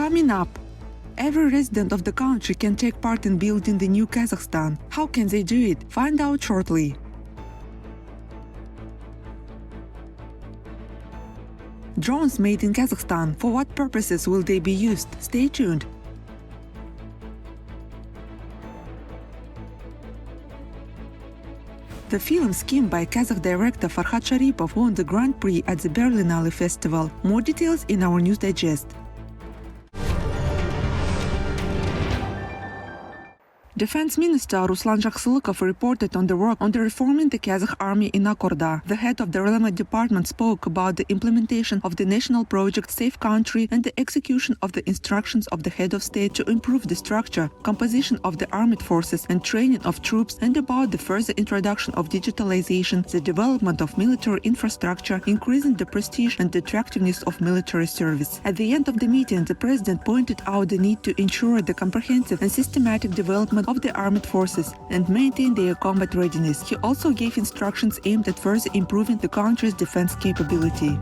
Coming up, every resident of the country can take part in building the new Kazakhstan. How can they do it? Find out shortly. Drones made in Kazakhstan. For what purposes will they be used? Stay tuned. The film Scheme by Kazakh director Farhad Sharipov won the Grand Prix at the Berlinale festival. More details in our news digest. Defense Minister Ruslan Jakhsylykov reported on the work on the reforming the Kazakh Army in Akorda. The head of the relevant department spoke about the implementation of the national project Safe Country and the execution of the instructions of the head of state to improve the structure, composition of the armed forces and training of troops, and about the further introduction of digitalization, the development of military infrastructure, increasing the prestige and attractiveness of military service. At the end of the meeting, the president pointed out the need to ensure the comprehensive and systematic development of the armed forces and maintain their combat readiness. He also gave instructions aimed at further improving the country's defense capability.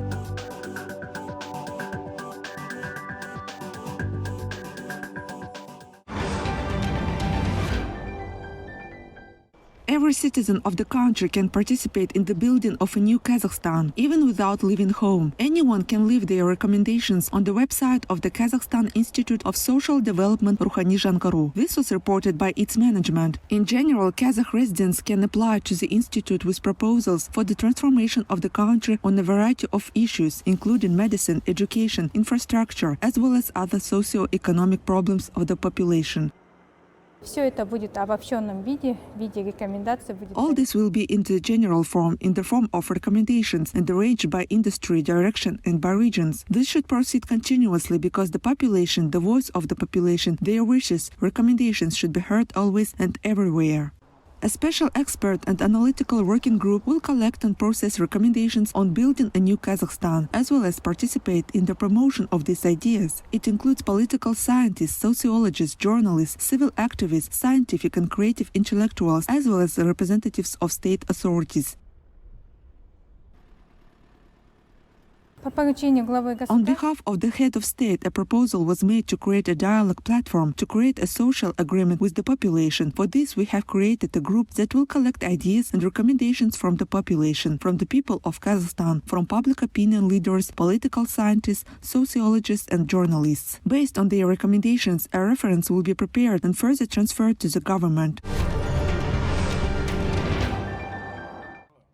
Every citizen of the country can participate in the building of a new Kazakhstan, even without leaving home. Anyone can leave their recommendations on the website of the Kazakhstan Institute of Social Development Ruhani Jankaru. This was reported by its management. In general, Kazakh residents can apply to the institute with proposals for the transformation of the country on a variety of issues, including medicine, education, infrastructure, as well as other socio-economic problems of the population. All this will be in the general form, in the form of recommendations and arranged by industry, direction and by regions. This should proceed continuously because the population, the voice of the population, their wishes, recommendations should be heard always and everywhere. A special expert and analytical working group will collect and process recommendations on building a new Kazakhstan, as well as participate in the promotion of these ideas. It includes political scientists, sociologists, journalists, civil activists, scientific and creative intellectuals, as well as representatives of state authorities. On behalf of the head of state, a proposal was made to create a dialogue platform to create a social agreement with the population. For this, we have created a group that will collect ideas and recommendations from the population, from the people of Kazakhstan, from public opinion leaders, political scientists, sociologists and journalists. Based on their recommendations, a reference will be prepared and further transferred to the government.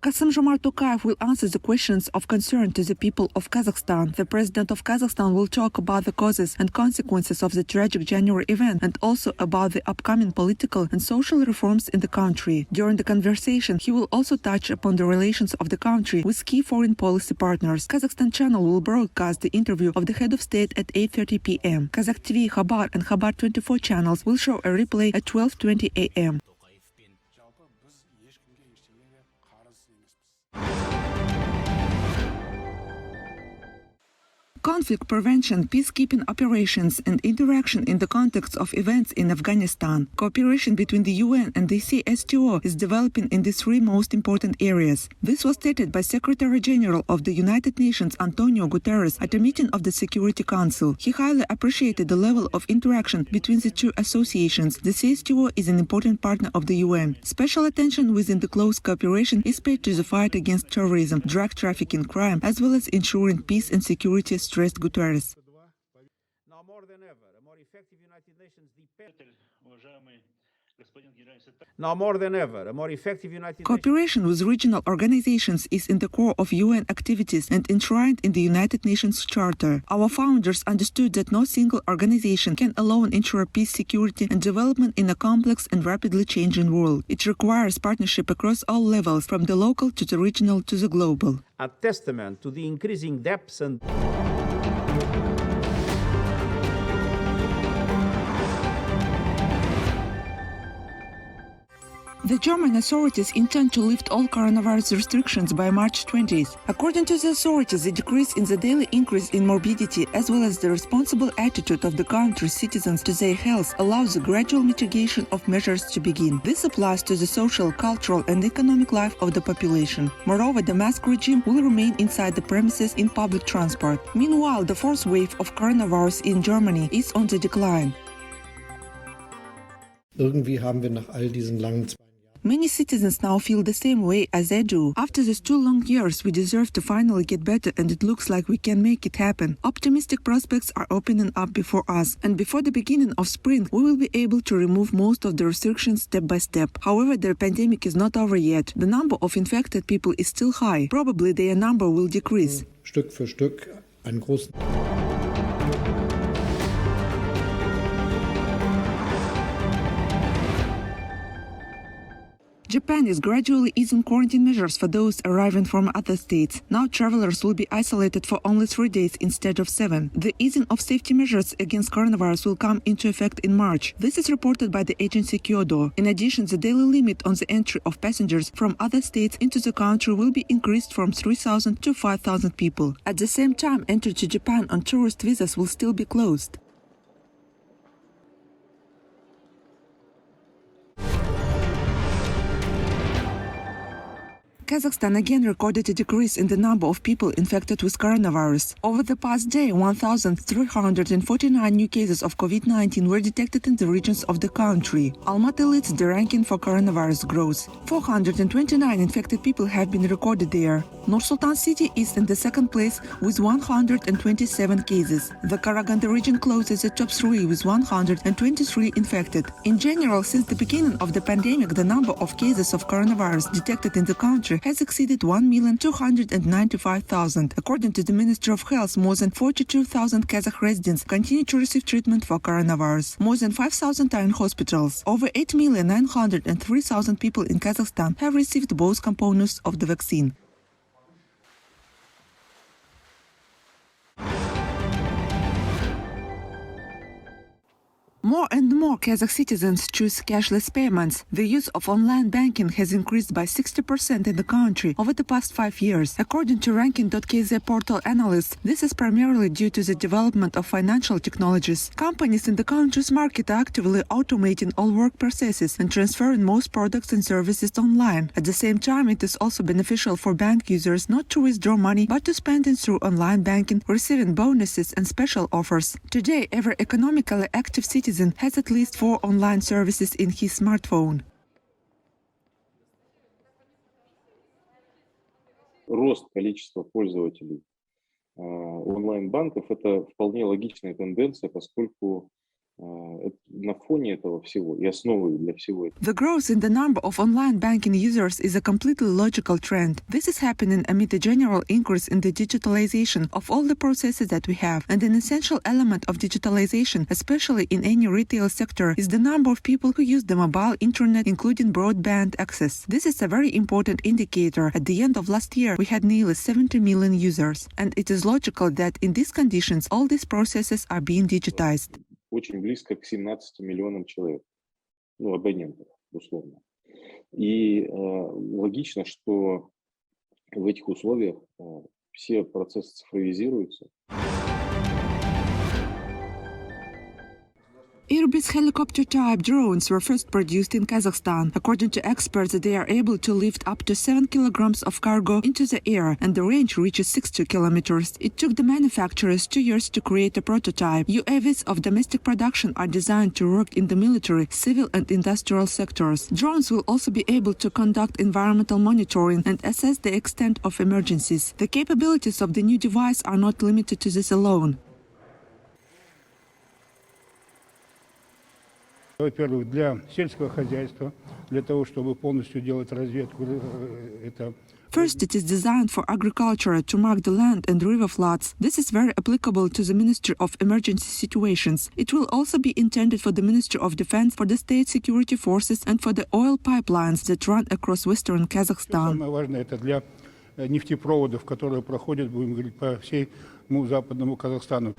Kassym-Jomart Tokayev will answer the questions of concern to the people of Kazakhstan. The president of Kazakhstan will talk about the causes and consequences of the tragic January event and also about the upcoming political and social reforms in the country. During the conversation, he will also touch upon the relations of the country with key foreign policy partners. Kazakhstan channel will broadcast the interview of the head of state at 8:30 p.m. Kazakh TV, Khabar and Khabar 24 channels will show a replay at 12:20 a.m. Conflict prevention, peacekeeping operations, and interaction in the context of events in Afghanistan. Cooperation between the UN and the CSTO is developing in the three most important areas. This was stated by Secretary General of the United Nations Antonio Guterres at a meeting of the Security Council. He highly appreciated the level of interaction between the two associations. The CSTO is an important partner of the UN. Special attention within the close cooperation is paid to the fight against terrorism, drug trafficking, crime, as well as ensuring peace and security, stressed Guterres. Now more than ever, a more effective United Nations Cooperation with regional organizations is in the core of UN activities and enshrined in the United Nations Charter. Our founders understood that no single organization can alone ensure peace, security, and development in a complex and rapidly changing world. It requires partnership across all levels, from the local to the regional to the global. A testament to the increasing depths and The German authorities intend to lift all coronavirus restrictions by March 20th. According to the authorities, the decrease in the daily increase in morbidity as well as the responsible attitude of the country's citizens to their health allows the gradual mitigation of measures to begin. This applies to the social, cultural and economic life of the population. Moreover, the mask regime will remain inside the premises in public transport. Meanwhile, the fourth wave of coronavirus in Germany is on the decline. Irgendwie haben wir nach all diesen langen 2 Jahren. Many citizens now feel the same way as I do. After these 2 long years, we deserve to finally get better, and it looks like we can make it happen. Optimistic prospects are opening up before us, and before the beginning of spring, we will be able to remove most of the restrictions step by step. However, the pandemic is not over yet. The number of infected people is still high. Probably their number will decrease. Stück für Stück einen großen. Japan is gradually easing quarantine measures for those arriving from other states. Now travelers will be isolated for only 3 days instead of 7. The easing of safety measures against coronavirus will come into effect in March. This is reported by the agency Kyodo. In addition, the daily limit on the entry of passengers from other states into the country will be increased from 3,000 to 5,000 people. At the same time, entry to Japan on tourist visas will still be closed. Kazakhstan again recorded a decrease in the number of people infected with coronavirus. Over the past day, 1,349 new cases of COVID-19 were detected in the regions of the country. Almaty leads the ranking for coronavirus growth. 429 infected people have been recorded there. Nur-Sultan city is in the second place with 127 cases. The Karaganda region closes the top 3 with 123 infected. In general, since the beginning of the pandemic, the number of cases of coronavirus detected in the country has exceeded 1,295,000. According to the Ministry of Health, more than 42,000 Kazakh residents continue to receive treatment for coronavirus. More than 5,000 are in hospitals. Over 8,903,000 people in Kazakhstan have received both components of the vaccine. More and more Kazakh citizens choose cashless payments. The use of online banking has increased by 60% in the country over the past 5 years. According to Ranking.kz portal analysts, this is primarily due to the development of financial technologies. Companies in the country's market are actively automating all work processes and transferring most products and services online. At the same time, it is also beneficial for bank users not to withdraw money but to spend it through online banking, receiving bonuses and special offers. Today, every economically active citizen has at least 4 online services in his smartphone. Рост количества пользователей онлайн-банков – это вполне логичная тенденция, поскольку на фоне этого всего и основой для всего этого. The growth in the number of online banking users is a completely logical trend. This is happening amid a general increase in the digitalization of all the processes that we have. And an essential element of digitalization, especially in any retail sector, is the number of people who use the mobile internet, including broadband access. This is a very important indicator. At the end of last year, we had nearly 70 million users. And it is logical that in these conditions, all these processes are being digitized. Очень близко к 17 миллионам человек, ну, абонентов, условно. И логично, что в этих условиях все процессы цифровизируются. Airbus helicopter-type drones were first produced in Kazakhstan. According to experts, they are able to lift up to 7 kilograms of cargo into the air, and the range reaches 60 kilometers. It took the manufacturers 2 years to create a prototype. UAVs of domestic production are designed to work in the military, civil and industrial sectors. Drones will also be able to conduct environmental monitoring and assess the extent of emergencies. The capabilities of the new device are not limited to this alone. Во-первых, для сельского хозяйства, для того, чтобы полностью делать разведку, это... First, it is designed for agriculture to mark the land and river floods. This is very applicable to the Ministry of Emergency Situations. It will also be intended for the Ministry of Defense, for the state security forces and for the oil pipelines that run across western Kazakhstan. Самое важное это для нефтепроводов, которые проходят, будем говорить, по всему западному Казахстану.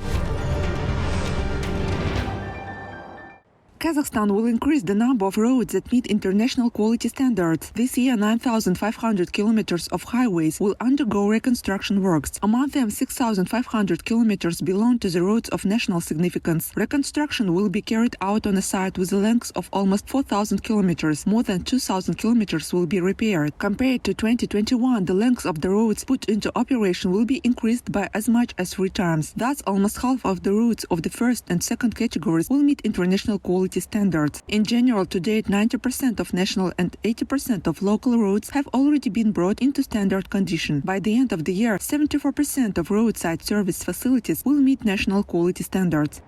Kazakhstan will increase the number of roads that meet international quality standards. This year, 9,500 kilometers of highways will undergo reconstruction works. Among them, 6,500 kilometers belong to the roads of national significance. Reconstruction will be carried out on a site with a length of almost 4,000 kilometers. More than 2,000 kilometers will be repaired. Compared to 2021, the length of the roads put into operation will be increased by as much as 3 times. Thus, almost half of the routes of the first and second categories will meet international quality standards. In general, to date, 90% of national and 80% of local roads have already been brought into standard condition. By the end of the year, 74% of roadside service facilities will meet national quality standards.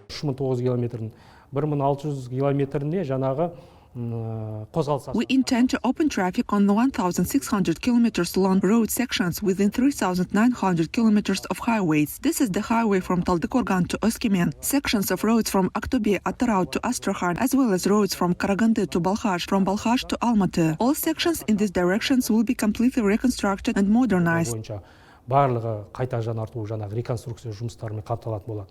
километрін 1600 километріне жаңағы қозғалыс. We intend to open traffic on the 1,600 kilometers long road sections within 3,900 kilometers of highways. This is the highway from Taldykorgan to Oskimen, sections of roads from Aktobe, Atarau to Astrakhan, as well as roads from Karagandy to Balkhash, from Balkhash to Almaty. All sections in these directions will be completely reconstructed and modernized. Барлығы қайта жаңарту, жаңағы реконструкция жұмыстарымен қамтылатын болады.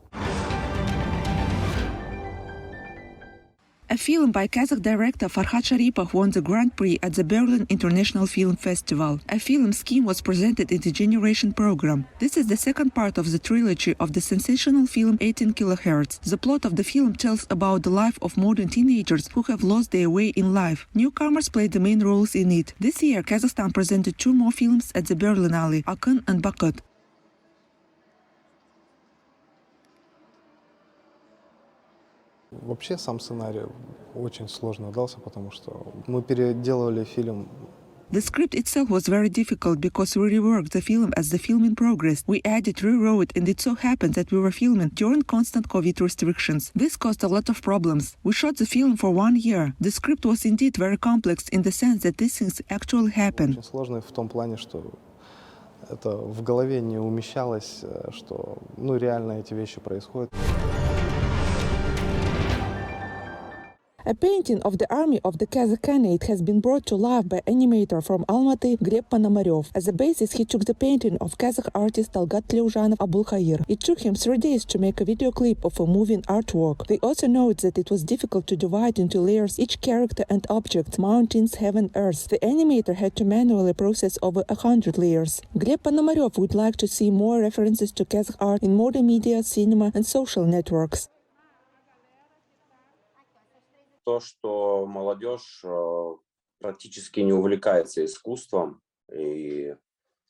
A film by Kazakh director Farhad Sharipov won the Grand Prix at the Berlin International Film Festival. A film scheme was presented in the Generation program. This is the second part of the trilogy of the sensational film 18 kHz. The plot of the film tells about the life of modern teenagers who have lost their way in life. Newcomers played the main roles in it. This year, Kazakhstan presented 2 more films at the Berlinale, Akın and Bakut. Вообще сам сценарий очень сложно дался, потому что мы переделывали фильм. The script itself was very difficult because we reworked the film as the film in progress. We added, rewrote, and it so happened that we were filming during constant COVID restrictions. This caused a lot of problems. We shot the film for 1 year. The script was indeed very complex in the sense that these things actually happen. Очень сложно в том плане, что это в голове не умещалось, что реально эти вещи происходят. A painting of the army of the Kazakh Khanate has been brought to life by animator from Almaty, Gleb Ponomarev. As a basis, he took the painting of Kazakh artist Talgat Tleuzhanov Abulkhair. It took him 3 days to make a video clip of a moving artwork. The author notes that it was difficult to divide into layers each character and object, mountains, heaven, earth. The animator had to manually process over 100 layers. Gleb Ponomarev would like to see more references to Kazakh art in modern media, cinema, and social networks. То, что молодежь практически не увлекается искусством, и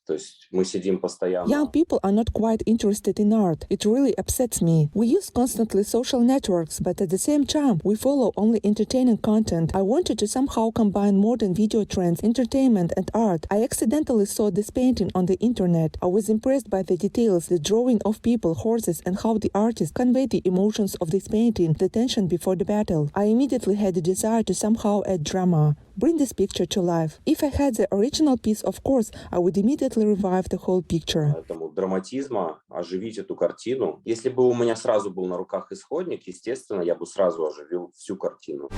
то есть мы сидим постоянно. Young people are not quite interested in art. It really upsets me. We use constantly social networks, but at the same time, we follow only entertaining content. I wanted to somehow combine modern video trends, entertainment, and art. I accidentally saw this painting on the internet. I was impressed by the details, the drawing of people, horses, and how the artist conveyed the emotions of this painting, the tension before the battle. I immediately had a desire to somehow add drama. Bring this picture to life. If I had the original piece, of course, I would immediately revive the whole picture. Поэтому драматизма, оживить эту картину. Если бы у меня сразу был на руках исходник, естественно, я бы сразу оживил всю картину.